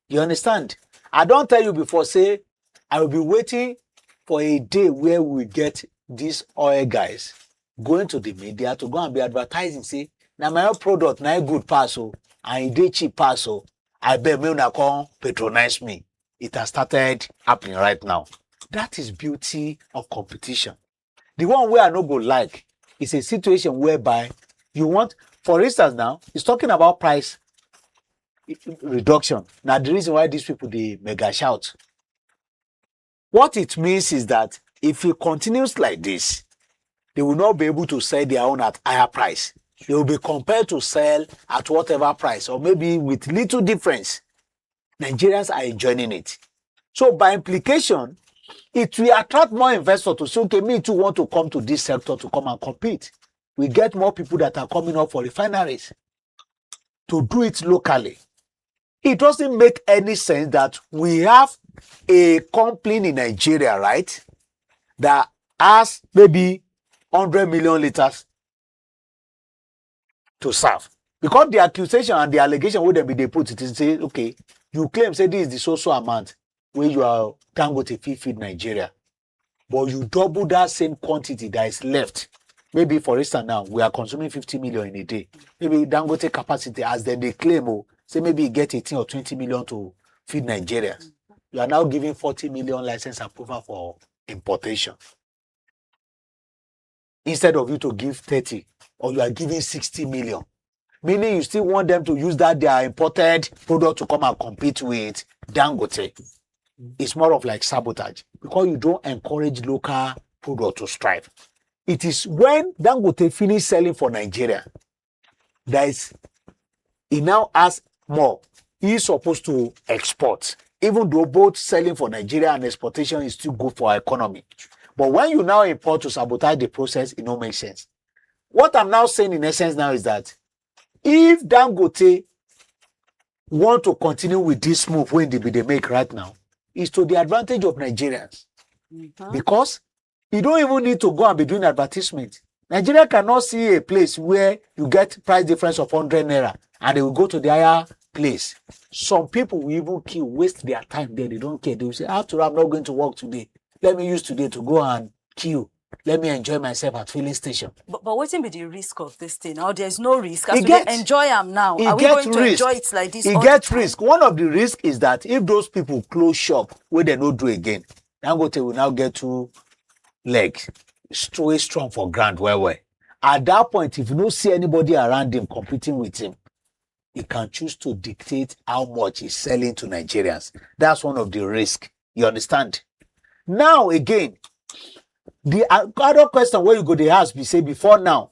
You understand? I don't tell you before, say, I will be waiting for a day where we get these oil guys going to the media to go and be advertising, say, now my own product, now good pass, and it cheap pass, I bet me una come patronize me. It has started happening right now. That is beauty of competition. The one where I no go like is a situation whereby you want, for instance now, it's talking about price reduction. Now the reason why these people, they mega shout. What it means is that if it continues like this, they will not be able to sell their own at higher price. They will be compelled to sell at whatever price, or maybe with little difference. Nigerians are enjoying it. So by implication, it will attract more investors to say, okay, me too want to come to this sector to come and compete. We get more people that are coming up for refineries to do it locally. It doesn't make any sense that we have a company in Nigeria, right, that has maybe 100 million liters to serve. Because the accusation and the allegation where they put it is say, okay, you claim say this is the social amount where you are Dangote feed Nigeria, but you double that same quantity that is left. Maybe for instance now we are consuming 50 million in a day. Maybe Dangote capacity as then they claim, oh, say maybe you get 18 or 20 million to feed Nigerians. You are now giving 40 million license approval for importation. Instead of you to give 30, or you are giving 60 million. Meaning you still want them to use that their imported product to come and compete with Dangote. It's more of like sabotage because you don't encourage local product to strive. It is when Dangote finish selling for Nigeria that is, he now has more. He is supposed to export, even though both selling for Nigeria and exportation is still good for our economy. But when you now import to sabotage the process, it don't make sense. What I'm now saying in essence now is that if Dangote want to continue with this move when they make right now, it's to the advantage of Nigerians. Because you don't even need to go and be doing advertisement. Nigeria cannot see a place where you get price difference of 100 naira and they will go to the higher place. Some people will even waste their time there. They don't care. They will say, after all, I'm not going to work today. Let me use today to go and queue. Let me enjoy myself at filling station. But what will be the risk of this thing? Or there's no risk? As we enjoy them now, are we going to enjoy it like this? It gets risk. One of the risks is that if those people close shop, where they don't do again, Dangote will now get 2 legs, stay strong for ground where. At that point, if you don't see anybody around him competing with him, he can choose to dictate how much he's selling to Nigerians. That's one of the risks. You understand? Now again, the other question where you go, they ask me, say before now,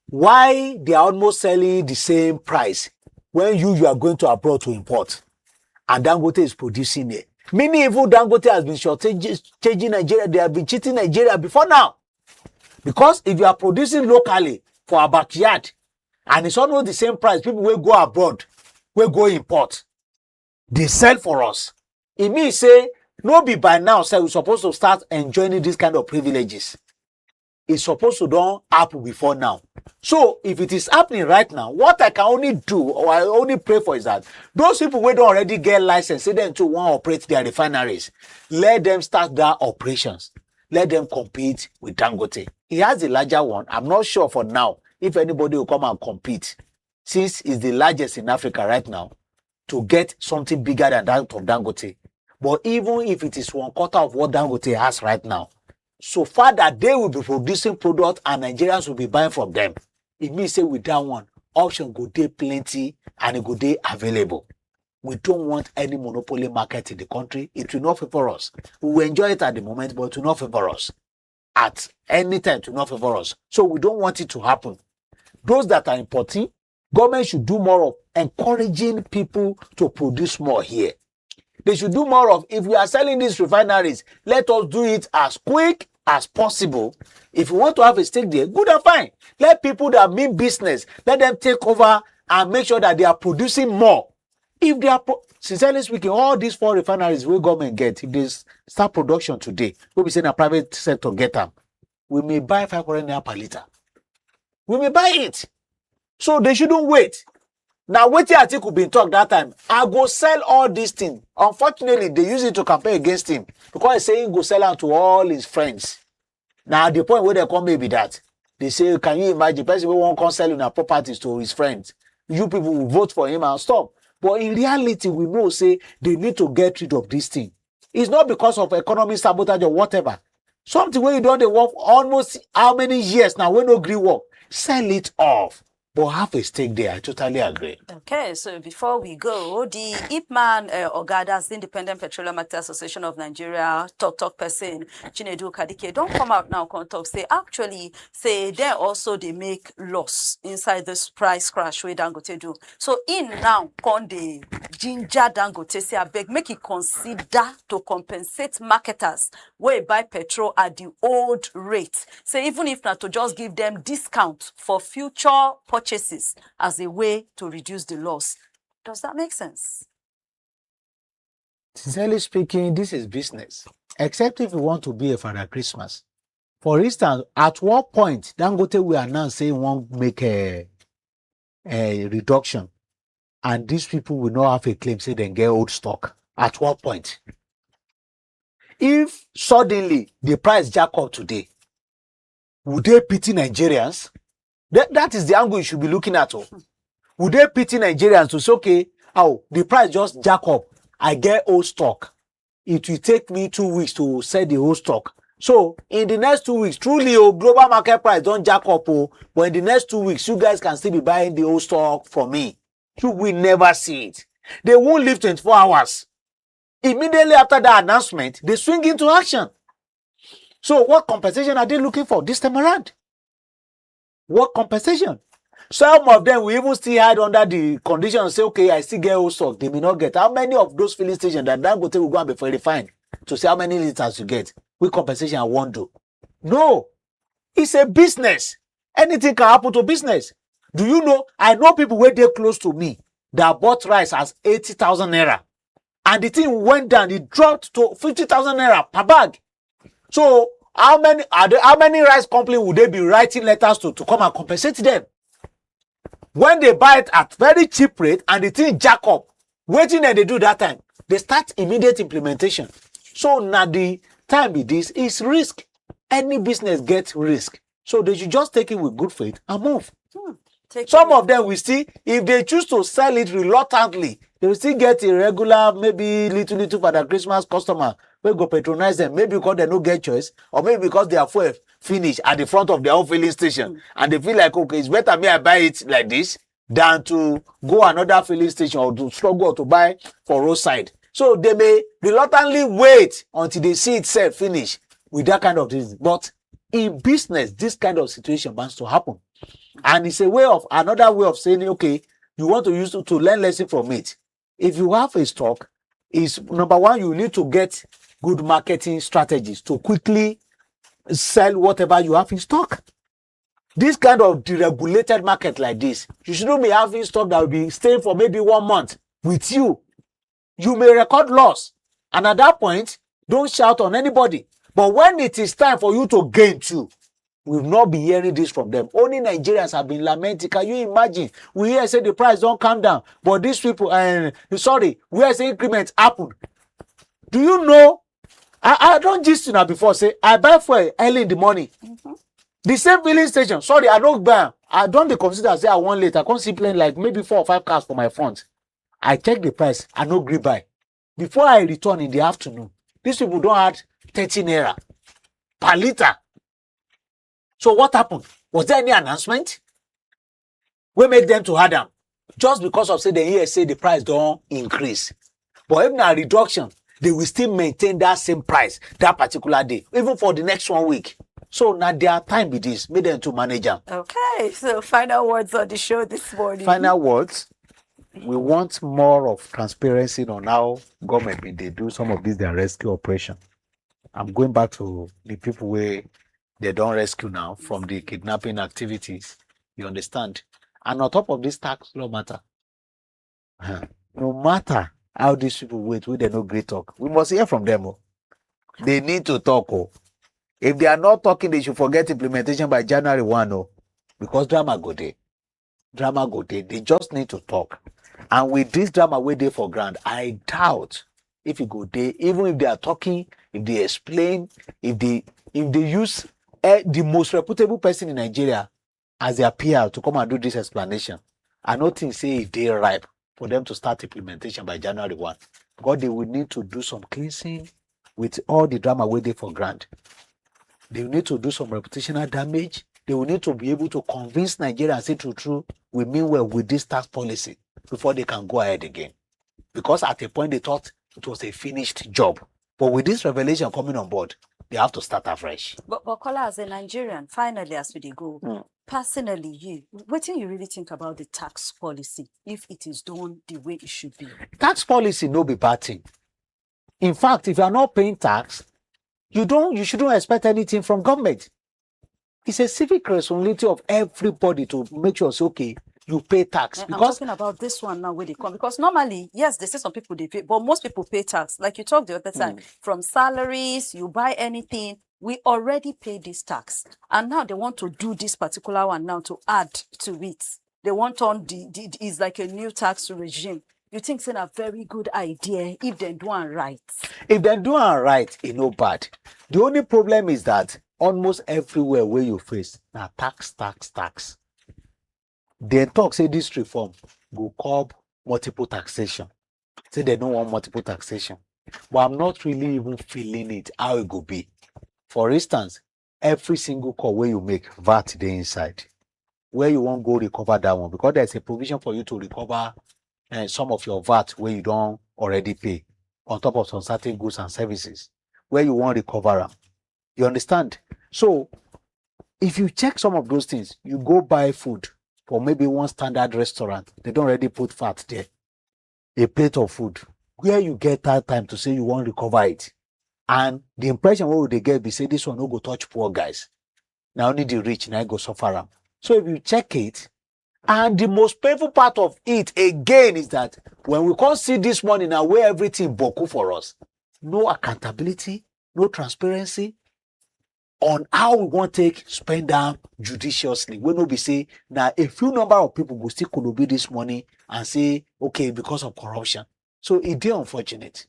why they are almost selling the same price when you are going to abroad to import and Dangote is producing it. Meaning even Dangote has been shortchanging Nigeria, they have been cheating Nigeria before now. Because if you are producing locally for our backyard and it's almost the same price, people will go abroad, will go import. They sell for us. It means say, no be by now, say we're supposed to start enjoying this kind of privileges. It's supposed to don't happen before now. So if it is happening right now, what I can only do, or I only pray for is that those people who don't already get license, say them to want to operate their refineries, let them start their operations. Let them compete with Dangote. He has the larger one. I'm not sure for now if anybody will come and compete, since it's the largest in Africa right now, to get something bigger than that of Dangote. But even if it is 1/4 of what Dangote has right now, so far that they will be producing product and Nigerians will be buying from them, it means say with that one, option go dey plenty and it go dey available. We don't want any monopoly market in the country. It will not favor us. We will enjoy it at the moment, but it will not favor us. At any time, it will not favor us. So we don't want it to happen. Those that are importing, government should do more of encouraging people to produce more here. They should do more of, if we are selling these refineries, let us do it as quick as possible. If you want to have a stake there, good and fine. Let people that mean business, let them take over and make sure that they are producing more. If they are, sincerely speaking, all these 4 refineries where government get, if they start production today, we'll be saying a private sector get them, we may buy 500 naira per liter. We may buy it. So they shouldn't wait. Now, wetin Atiku been talk that time, I go sell all these things. Unfortunately, they use it to campaign against him because he's saying go sell out to all his friends. Now, at the point where they come maybe that, they say, can you imagine, person who won't come selling their properties to his friends? You people will vote for him and stop. But in reality, we know, say, they need to get rid of this thing. It's not because of economic sabotage or whatever. Something where you don't work almost how many years now, when no agree work, sell it off. But have a stake there. I totally agree. Okay, so before we go, the Ipman Ogadas, the Independent Petroleum Actors Association of Nigeria, talk person, Chinedu Kadike, don't come out now, come talk, say, actually, say, they also, they make loss inside this price crash we Dangote do. So, in now, con they ginger Dangote say abeg make he consider to compensate marketers wey buy petrol at the old rate. Say even if not to just give them discount for future purchases as a way to reduce the loss. Does that make sense? Sincerely speaking, this is business. Except if you want to be a Father Christmas. For instance, at what point Dangote will announce say won't make a reduction, and these people will not have a claim say they get old stock. At what point? If suddenly the price jack up today, would they pity Nigerians? That is the angle you should be looking at. Oh. Would they pity Nigerians to say, okay, oh, the price just jack up, I get old stock. It will take me 2 weeks to sell the old stock. So in the next 2 weeks, truly, global market price don't jack up, but in the next 2 weeks, you guys can still be buying the old stock from me. You will never see it. They won't live 24 hours. Immediately after that announcement, they swing into action. So what compensation are they looking for this time around? What compensation? Some of them will even still hide under the condition and say, okay, I still get old stock. They may not get. How many of those filling stations that Dangote will go and be verified to say how many liters you get? With compensation I won't do. No. It's a business. Anything can happen to business. Do you know? I know people where they're close to me that bought rice as 80,000 naira. And the thing went down. It dropped to 50,000 naira per bag. So how many rice companies would they be writing letters to come and compensate them? When they buy it at very cheap rate and the thing jack up, waiting and they do that time, they start immediate implementation. So now the time it is risk. Any business gets risk. So they should just take it with good faith and move. Some of them will see, if they choose to sell it reluctantly, they will still get a regular, maybe little Father Christmas customer. We go patronize them, maybe because they don't get choice, or maybe because they are fuel finished at the front of their own filling station. And they feel like, okay, it's better me I buy it like this than to go another filling station or to struggle to buy for roadside. So they may reluctantly wait until they see itself finish with that kind of thing. But in business, this kind of situation wants to happen. And it's another way of saying, okay, you want to use it to learn lesson from it. If you have a stock, is number one, you need to get good marketing strategies to quickly sell whatever you have in stock. This kind of deregulated market like this, you shouldn't be having stock that will be staying for maybe 1 month with you. You may record loss. And at that point, don't shout on anybody. But when it is time for you to gain too, we will not be hearing this from them. Only Nigerians have been lamenting. Can you imagine? We hear say the price don't come down, but these people, we hear say increments happen. Do you know? I don't just now before say I buy fuel early in the morning. The same filling station. Sorry, I don't buy. I don't consider say I want late. I can't see plane like maybe 4 or 5 cars for my front. I check the price. I no agree buy. Before I return in the afternoon, these people don't add 30 naira per liter. So what happened? Was there any announcement? We made them to add them just because of say the price don't increase. But if na reduction, they will still maintain that same price that particular day, even for the next 1 week. So now their time with this, made them to manage them. Okay, so final words on the show this morning. Final words. We want more of transparency on how government they do some of these their rescue operation. I'm going back to the people where they don't rescue now from the kidnapping activities. You understand? And on top of this tax law matter, no matter how these people wait, they no great talk. We must hear from them. They need to talk. If they are not talking, they should forget implementation by January 1. Because drama go there. Drama go there. They just need to talk. And with this drama way there for grand, I doubt if you go there, even if they are talking, if they explain, if they use the most reputable person in Nigeria as their PR to come and do this explanation, I don't think say if they ripe for them to start implementation by January 1. Because they will need to do some cleansing with all the drama way there for grand. They will need to do some reputational damage. They will need to be able to convince Nigeria and say true, we mean well with this tax policy before they can go ahead again. Because at a point they thought it was a finished job. But with this revelation coming on board, they have to start afresh. But Kola, as a Nigerian, finally, as we dey go, personally, what do you really think about the tax policy if it is done the way it should be? Tax policy no be bad thing. In fact, if you are not paying tax, you shouldn't expect anything from government. It's a civic responsibility of everybody to make sure it's okay. You pay tax. I'm talking about this one now where they come. Because normally, yes, they say some people they pay, but most people pay tax. Like you talked the other time, from salaries, you buy anything, we already pay this tax. And now they want to do this particular one now to add to it. They want on it's like a new tax regime. You think it's a very good idea if they do it right? If they do it right, it's no bad. The only problem is that almost everywhere where you face, now tax. They talk, say this reform go curb multiple taxation. Say they don't want multiple taxation. But I'm not really even feeling it, how it go be. For instance, every single call where you make, VAT the inside. Where you won't go recover that one, because there's a provision for you to recover some of your VAT where you don't already pay, on top of some certain goods and services, where you won't recover them. You understand? So, if you check some of those things, you go buy food for maybe one standard restaurant, they don't already put VAT there. A plate of food, where you get that time to say you won't recover it. And the impression what would they get be say this one no go touch poor guys. Now only the rich now go suffer them. So if you check it, and the most painful part of it again is that when we can't see this money now where everything boku for us, no accountability, no transparency on how we want to take spend them judiciously. We no be say now a few number of people go still could be this money and say okay because of corruption. So it is unfortunate.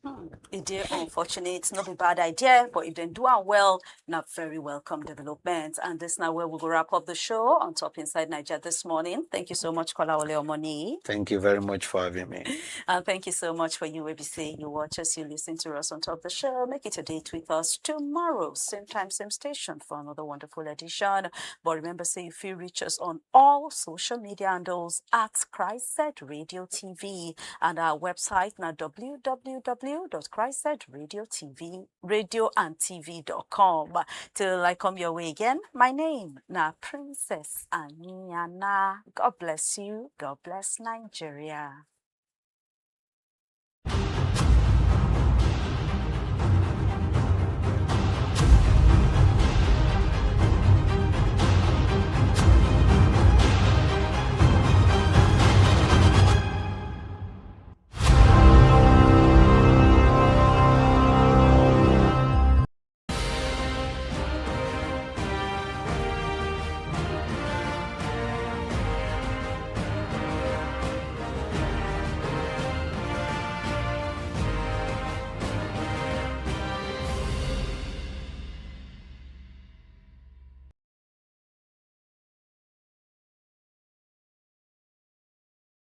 It is unfortunate, not a bad idea, but if they do it well, not very welcome development. And this now where we go wrap up the show on Top Inside Niger this morning. Thank you so much, Kola Ole Omoni. Thank you very much for having me. And thank you so much for you, ABC. You watch us, you listen to us on Top the Show. Make it a date with us tomorrow, same time, same station for another wonderful edition. But remember, say if you reach us on all social media handles at CHRICED Radio TV and our website now www.CHRICED.radioandtv.com. Till I come your way again, my name na Princess Aniana. God bless you. God bless Nigeria.